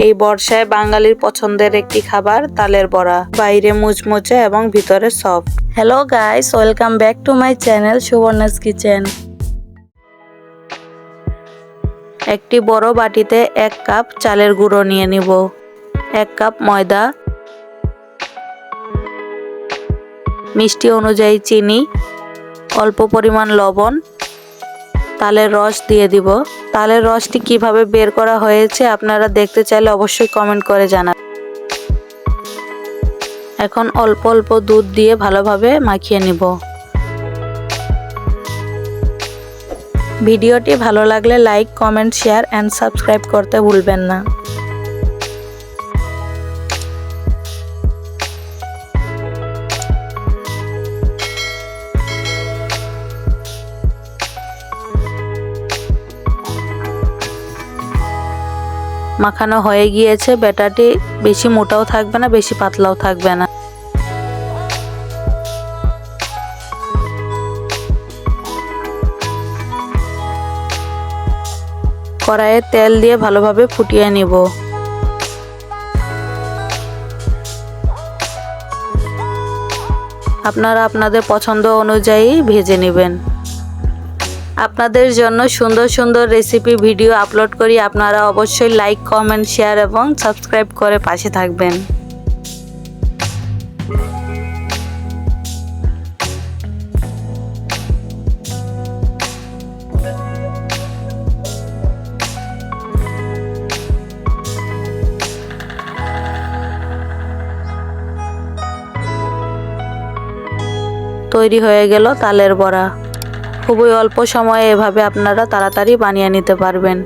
এই বর্ষায় বাঙালির পছন্দের একটি খাবার তালের বড়া, বাইরে মুচমুচে এবং ভিতরে soft. Hello guys, welcome back to my channel Subarna's kitchen. একটি বড় বাটিতে 1 কাপ চালের গুঁড়ো নিয়ে নিব, 1 কাপ ময়দা, মিষ্টি অনুযায়ী চিনি, অল্প পরিমাণ লবণ, তালের রস দিয়ে দিব। তালের রসটি কিভাবে বের করা হয়েছে আপনারা দেখতে চাইলে অবশ্যই কমেন্ট করে জানাবেন। এখন অল্প অল্প দুধ দিয়ে ভালোভাবে মাখিয়ে নিব। ভিডিওটি ভালো লাগলে like, comment, share and subscribe করতে ভুলবেন না। মাখানো হয়ে গিয়েছে। ব্যাটারটি বেশি মোটাও থাকবে না, বেশি পাতলাও থাকবে না। কড়াইয়ে তেল দিয়ে ভালোভাবে ফুটিয়ে নিব। আপনারা আপনাদের পছন্দ অনুযায়ী ভেজে নেবেন। আপনাদের জন্য সুন্দর সুন্দর রেসিপি ভিডিও আপলোড করি, আপনারা অবশ্যই লাইক, কমেন্ট, শেয়ার এবং সাবস্ক্রাইব করে পাশে থাকবেন। তৈরি হয়ে গেল তালের বড়া। খুবই অল্প সময়ে এভাবে আপনারা তাড়াতাড়ি বানিয়ে নিতে পারবেন।